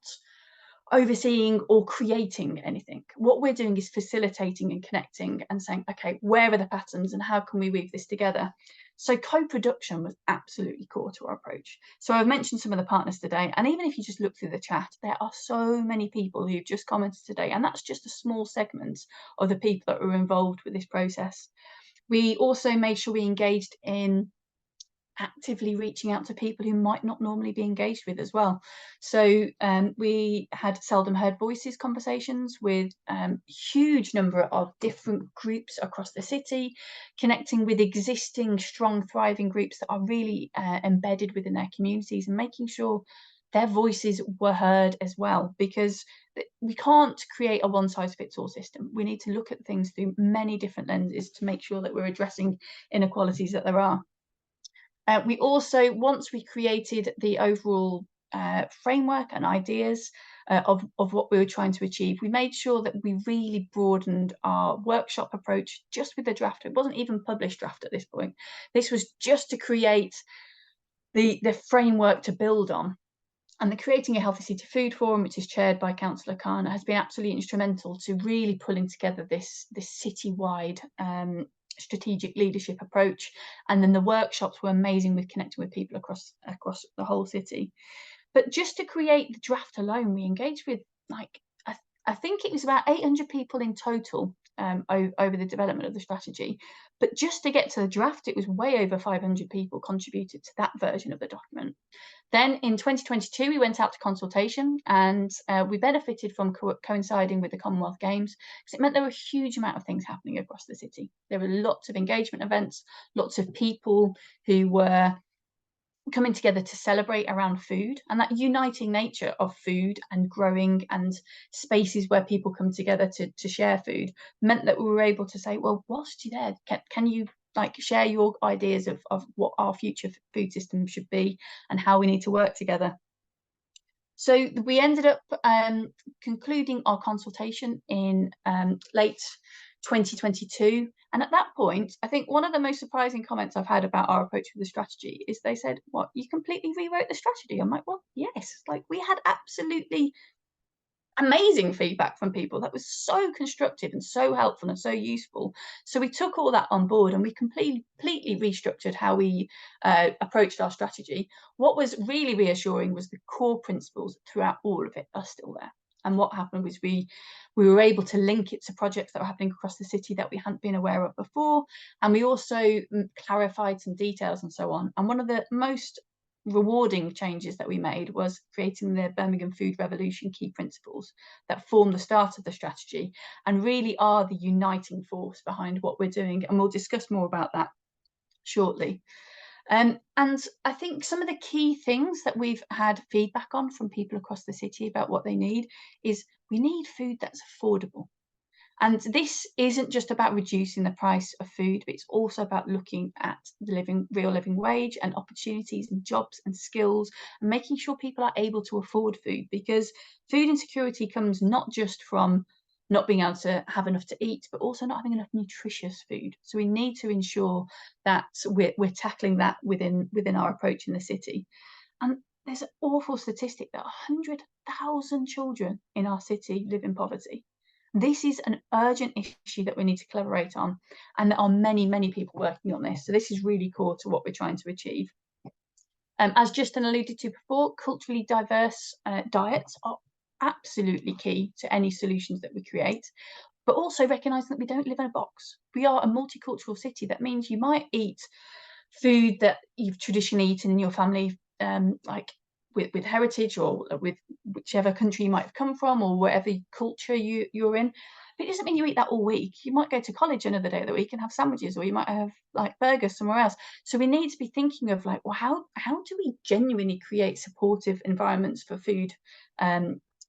overseeing or creating anything. What we're doing is facilitating and connecting and saying, okay, where are the patterns and how can we weave this together? So co-production was absolutely core to our approach. So I've mentioned some of the partners today, and even if you just look through the chat, there are so many people who've just commented today, and that's just a small segment of the people that were involved with this process. We also made sure we engaged in actively reaching out to people who might not normally be engaged with as well. So we had seldom heard voices conversations with huge number of different groups across the city, connecting with existing strong thriving groups that are really embedded within their communities, and making sure their voices were heard as well, because we can't create a one-size-fits-all system. We need to look at things through many different lenses to make sure that we're addressing inequalities that there are. We also, once we created the overall framework and ideas of what we were trying to achieve, we made sure that we really broadened our workshop approach just with the draft. It wasn't even published draft at this point. This was just to create the framework to build on. And the Creating a Healthy City Food Forum, which is chaired by Councillor Khan, has been absolutely instrumental to really pulling together this citywide strategic leadership approach. And then the workshops were amazing with connecting with people across the whole city. But just to create the draft alone, we engaged with, like, I think it was about 800 people in total over the development of the strategy. But just to get to the draft, it was way over 500 people contributed to that version of the document. Then in 2022, we went out to consultation, and we benefited from coinciding with the Commonwealth Games, because it meant there were a huge amount of things happening across the city. There were lots of engagement events, lots of people who were coming together to celebrate around food, and that uniting nature of food and growing and spaces where people come together to share food meant that we were able to say, well, whilst you're there, can you like share your ideas of what our future food system should be and how we need to work together. So we ended up concluding our consultation in late 2022. And at that point, I think one of the most surprising comments I've had about our approach with the strategy is they said, what, you completely rewrote the strategy? I'm like, well, yes, like we had absolutely amazing feedback from people that was so constructive and so helpful and so useful. So we took all that on board and we completely restructured how we approached our strategy. What was really reassuring was the core principles throughout all of it are still there. And what happened was we were able to link it to projects that were happening across the city that we hadn't been aware of before. And we also clarified some details and so on. And one of the most rewarding changes that we made was creating the Birmingham Food Revolution key principles that form the start of the strategy and really are the uniting force behind what we're doing. And we'll discuss more about that shortly. And I think some of the key things that we've had feedback on from people across the city about what they need is we need food that's affordable. And this isn't just about reducing the price of food, but it's also about looking at the real living wage and opportunities and jobs and skills and making sure people are able to afford food, because food insecurity comes not just from not being able to have enough to eat, but also not having enough nutritious food. So we need to ensure that we're tackling that within our approach in the city. And there's an awful statistic that 100,000 children in our city live in poverty. This is an urgent issue that we need to collaborate on, and there are many, many people working on this. So this is really core to what we're trying to achieve. As Justin alluded to before, culturally diverse diets are absolutely key to any solutions that we create, but also recognising that we don't live in a box. We are a multicultural city. That means you might eat food that you've traditionally eaten in your family, like with heritage or with whichever country you might have come from or whatever culture you're in. But it doesn't mean you eat that all week. You might go to college another day of the week and have sandwiches, or you might have like burgers somewhere else. So we need to be thinking of like, well, how do we genuinely create supportive environments for food,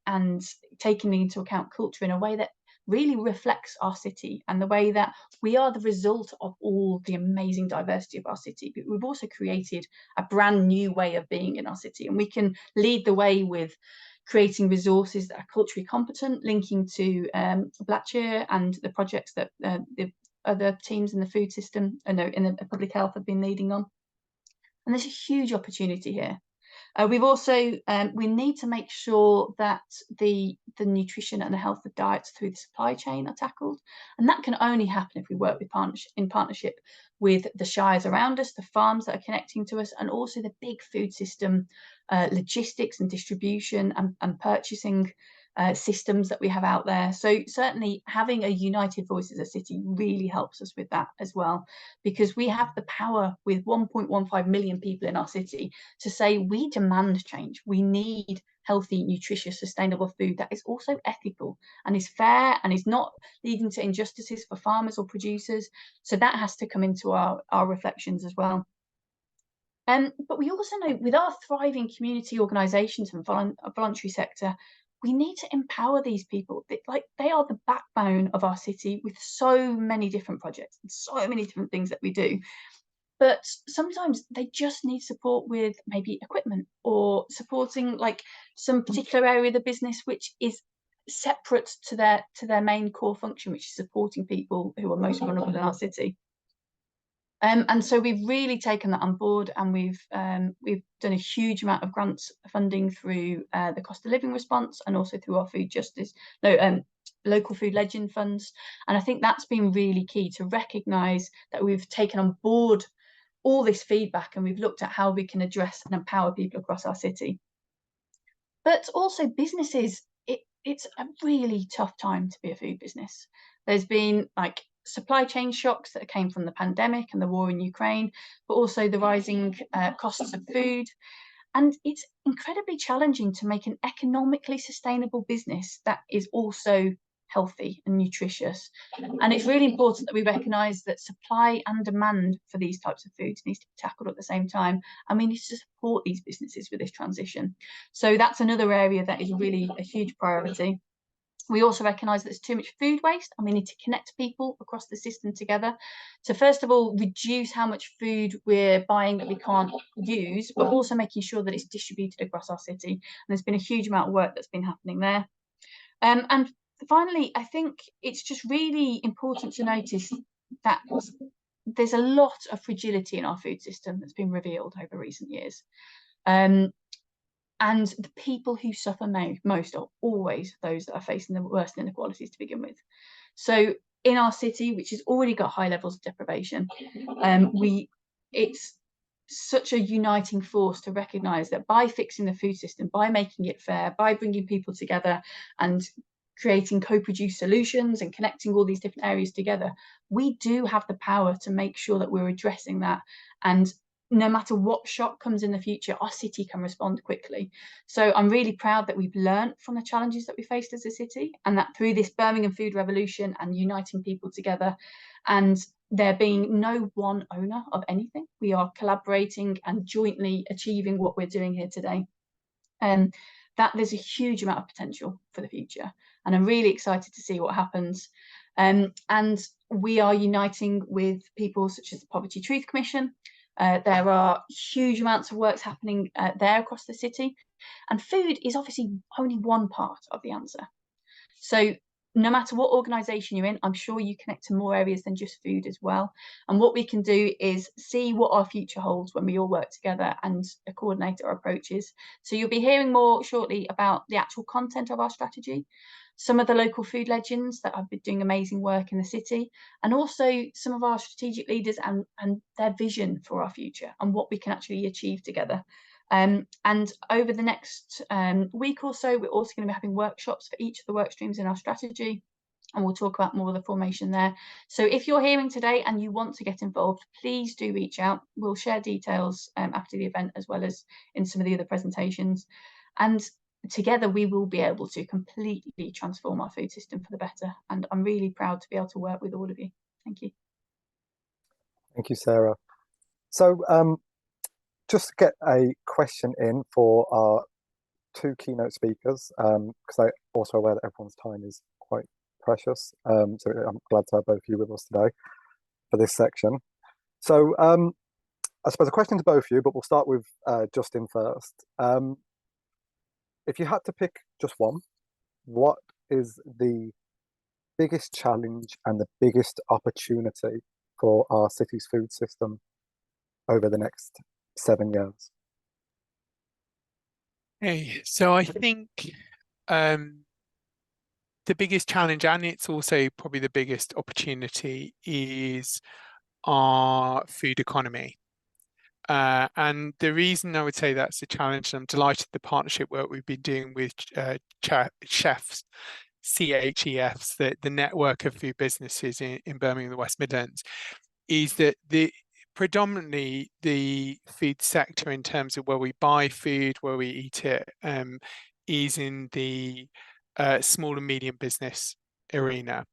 and taking into account culture in a way that really reflects our city and the way that we are the result of all the amazing diversity of our city. But we've also created a brand new way of being in our city, and we can lead the way with creating resources that are culturally competent, linking to Cllr and the projects that the other teams in the food system in the public health have been leading on. And there's a huge opportunity here. We've also, we need to make sure that the nutrition and the health of diets through the supply chain are tackled. And that can only happen if we work in partnership with the shires around us, the farms that are connecting to us, and also the big food system logistics and distribution and purchasing systems that we have out there. So certainly having a united voice as a city really helps us with that as well, because we have the power with 1.15 million people in our city to say we demand change. We need healthy, nutritious, sustainable food that is also ethical and is fair and is not leading to injustices for farmers or producers. So that has to come into our reflections as well. But we also know with our thriving community organisations and voluntary sector, we need to empower these people. They are the backbone of our city with so many different projects and so many different things that we do. But sometimes they just need support with maybe equipment or supporting like some particular area of the business which is separate to their main core function, which is supporting people who are most vulnerable in our city. And so we've really taken that on board, and we've done a huge amount of grants funding through the cost of living response and also through our local food legend funds. And I think that's been really key to recognise that we've taken on board all this feedback and we've looked at how we can address and empower people across our city. But also businesses, it's a really tough time to be a food business. There's been like supply chain shocks that came from the pandemic and the war in Ukraine, but also the rising costs of food. And it's incredibly challenging to make an economically sustainable business that is also healthy and nutritious. And it's really important that we recognise that supply and demand for these types of foods needs to be tackled at the same time, and we need to support these businesses with this transition. So that's another area that is really a huge priority. We also recognise that there's too much food waste, and we need to connect people across the system together to, first of all, reduce how much food we're buying that we can't use, but also making sure that it's distributed across our city. And there's been a huge amount of work that's been happening there. And finally, I think it's just really important to notice that there's a lot of fragility in our food system that's been revealed over recent years. And the people who suffer most are always those that are facing the worst inequalities to begin with. So in our city, which has already got high levels of deprivation, it's such a uniting force to recognise that by fixing the food system, by making it fair, by bringing people together and creating co-produced solutions and connecting all these different areas together, we do have the power to make sure that we're addressing that. And no matter what shock comes in the future, our city can respond quickly. So I'm really proud that we've learned from the challenges that we faced as a city, and that through this Birmingham food revolution and uniting people together, and there being no one owner of anything, we are collaborating and jointly achieving what we're doing here today. And that there's a huge amount of potential for the future. And I'm really excited to see what happens. And we are uniting with people such as the Poverty Truth Commission. There are huge amounts of works happening there across the city, and food is obviously only one part of the answer. So no matter what organisation you're in, I'm sure you connect to more areas than just food as well. And what we can do is see what our future holds when we all work together and coordinate our approaches. So you'll be hearing more shortly about the actual content of our strategy, some of the local food legends that have been doing amazing work in the city, and also some of our strategic leaders and their vision for our future and what we can actually achieve together. And over the next week or so, we're also going to be having workshops for each of the work streams in our strategy, and we'll talk about more of the formation there. So if you're hearing today and you want to get involved, please do reach out. We'll share details after the event, as well as in some of the other presentations. And together we will be able to completely transform our food system for the better. And I'm really proud to be able to work with all of you. Thank you. Thank you, Sarah. So just to get a question in for our two keynote speakers, because I'm also aware that everyone's time is quite precious. So I'm glad to have both of you with us today for this section. So I suppose a question to both of you, but we'll start with Justin first. If you had to pick just one, what is the biggest challenge and the biggest opportunity for our city's food system over the next 7 years? Hey, so I think the biggest challenge, and it's also probably the biggest opportunity, is our food economy. And the reason I would say that's a challenge, and I'm delighted the partnership work we've been doing with chefs, CHEFs, the network of food businesses in Birmingham, the West Midlands, is that predominantly the food sector, in terms of where we buy food, where we eat it, is in the small and medium business arena.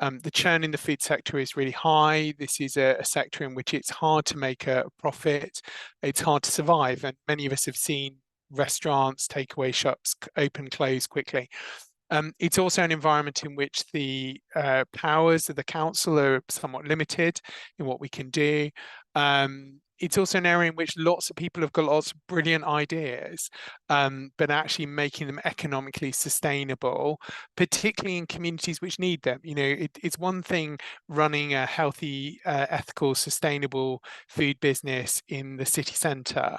The churn in the food sector is really high. This is a sector in which it's hard to make a profit. It's hard to survive. And many of us have seen restaurants, takeaway shops open, close quickly. It's also an environment in which the powers of the council are somewhat limited in what we can do. It's also an area in which lots of people have got lots of brilliant ideas, but actually making them economically sustainable, particularly in communities which need them. You know, it's one thing running a healthy, ethical, sustainable food business in the city centre.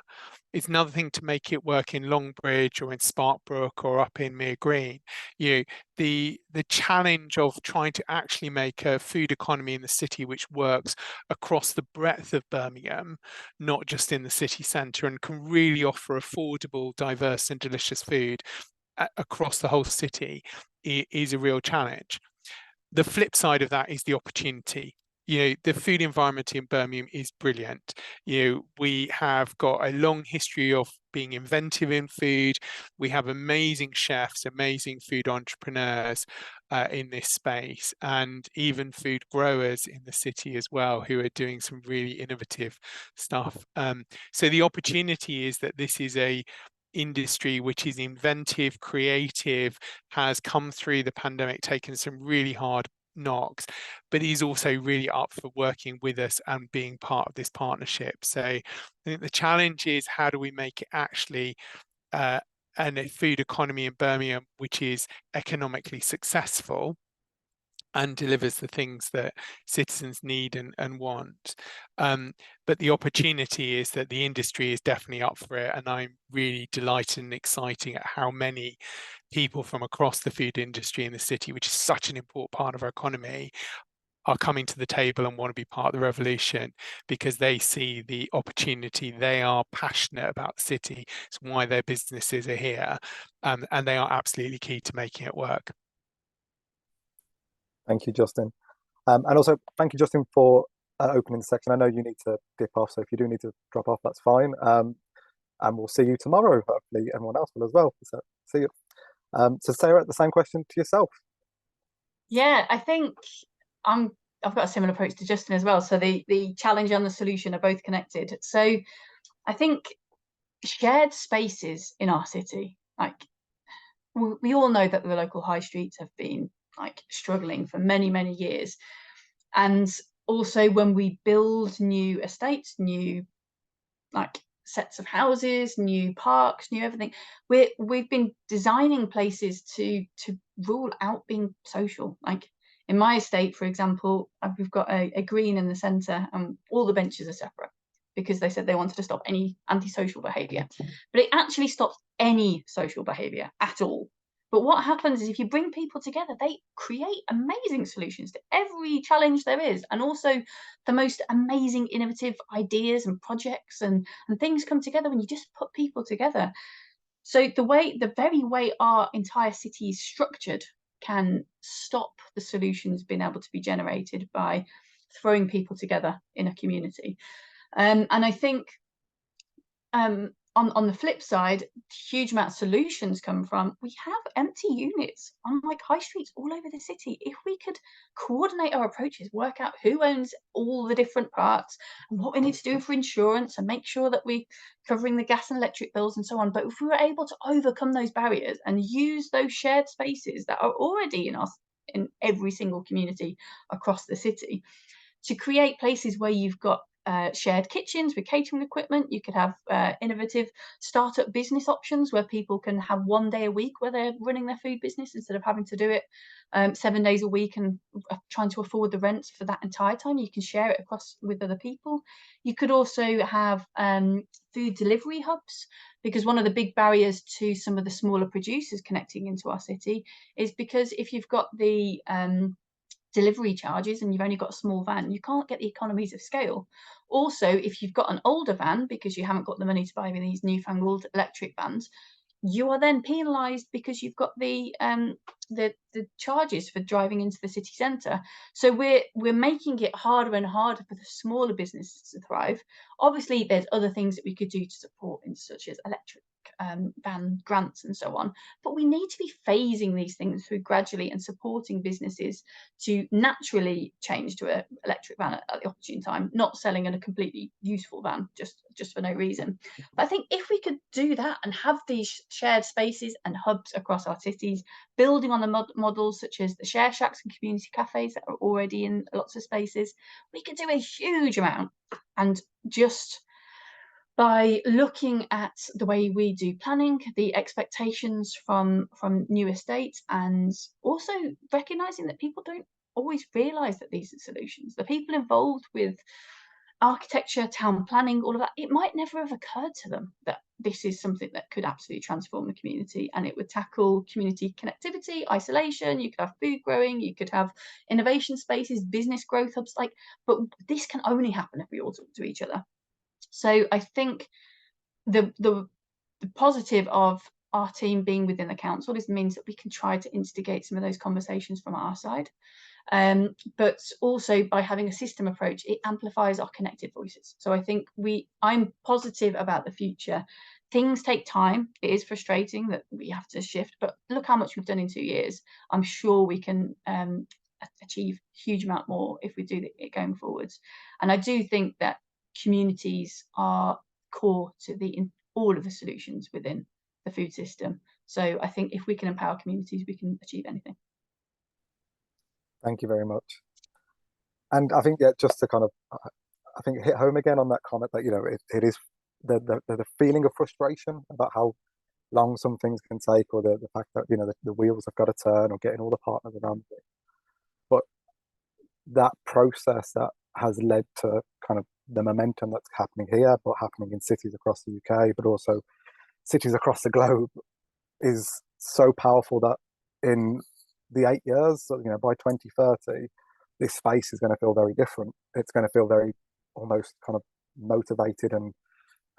It's another thing to make it work in Longbridge or in Sparkbrook or up in Mere Green. You know, the challenge of trying to actually make a food economy in the city which works across the breadth of Birmingham, not just in the city centre, and can really offer affordable, diverse and delicious food across the whole city is a real challenge. The flip side of that is the opportunity. You know, the food environment in Birmingham is brilliant. You know, we have got a long history of being inventive in food. We have amazing chefs, amazing food entrepreneurs in this space, and even food growers in the city as well, who are doing some really innovative stuff. So the opportunity is that this is a industry which is inventive, creative, has come through the pandemic, taken some really hard knocks, but he's also really up for working with us and being part of this partnership. So I think the challenge is, how do we make it actually a food economy in Birmingham which is economically successful and delivers the things that citizens need and want. But the opportunity is that the industry is definitely up for it, and I'm really delighted and excited at how many people from across the food industry in the city, which is such an important part of our economy, are coming to the table and want to be part of the revolution because they see the opportunity. They are passionate about the city. It's why their businesses are here, and they are absolutely key to making it work. Thank you, Justin. And also, thank you, Justin, for opening the section. I know you need to dip off, so if you do need to drop off, that's fine. And we'll see you tomorrow. Hopefully everyone else will as well. So see you. So Sarah, the same question to yourself. Yeah, I think I've got a similar approach to Justin as well. So the challenge and the solution are both connected. So I think shared spaces in our city, like we all know that the local high streets have been like struggling for many, many years. And also when we build new estates, new like sets of houses, new parks, new everything, we've been designing places to rule out being social. Like in my estate, for example, we've got a green in the centre and all the benches are separate because they said they wanted to stop any antisocial behaviour. But it actually stops any social behaviour at all. But what happens is if you bring people together, they create amazing solutions to every challenge there is, and also the most amazing innovative ideas and projects and things come together when you just put people together. So the very way our entire city is structured can stop the solutions being able to be generated by throwing people together in a community. And I think on the flip side, huge amount of solutions come from, we have empty units on like high streets all over the city. If we could coordinate our approaches, work out who owns all the different parts and what we need to do for insurance and make sure that we're covering the gas and electric bills and so on. But if we were able to overcome those barriers and use those shared spaces that are already in every single community across the city to create places where you've got shared kitchens with catering equipment. You could have innovative startup business options where people can have one day a week where they're running their food business instead of having to do it 7 days a week and trying to afford the rent for that entire time. You can share it across with other people. You could also have food delivery hubs, because one of the big barriers to some of the smaller producers connecting into our city is because if you've got the delivery charges and you've only got a small van, you can't get the economies of scale. Also, if you've got an older van because you haven't got the money to buy these newfangled electric vans, you are then penalised because you've got the the charges for driving into the city centre. So we're making it harder and harder for the smaller businesses to thrive. Obviously, there's other things that we could do to support, such as electric van grants and so on, but we need to be phasing these things through gradually and supporting businesses to naturally change to an electric van at the opportune time, not selling in a completely useful van just for no reason. But I think if we could do that and have these shared spaces and hubs across our cities, building on the models such as the share shacks and community cafes that are already in lots of spaces, we could do a huge amount. And just by looking at the way we do planning, the expectations from new estates, and also recognising that people don't always realise that these are solutions. The people involved with architecture, town planning, all of that, it might never have occurred to them that this is something that could absolutely transform the community, and it would tackle community connectivity, isolation. You could have food growing, you could have innovation spaces, business growth hubs, but this can only happen if we all talk to each other. So I think the positive of our team being within the council means that we can try to instigate some of those conversations from our side. But also by having a system approach, it amplifies our connected voices. So I think I'm positive about the future. Things take time. It is frustrating that we have to shift, but look how much we've done in 2 years. I'm sure we can achieve a huge amount more if we do it going forwards. And I do think that communities are core to all of the solutions within the food system. So I think if we can empower communities, we can achieve anything. Thank you very much. And I think, yeah, just to kind of, I think hit home again on that comment that, it is the feeling of frustration about how long some things can take, or the fact that, the wheels have got to turn, or getting all the partners around it. But that process that has led to kind of the momentum that's happening here, but happening in cities across the UK, but also cities across the globe, is so powerful that in the 8 years, by 2030, this space is going to feel very different. It's going to feel very almost kind of motivated and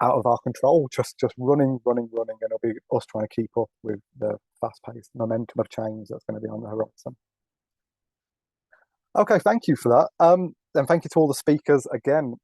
out of our control, just running, and it'll be us trying to keep up with the fast-paced momentum of change that's going to be on the horizon. Okay, thank you for that. And thank you to all the speakers again.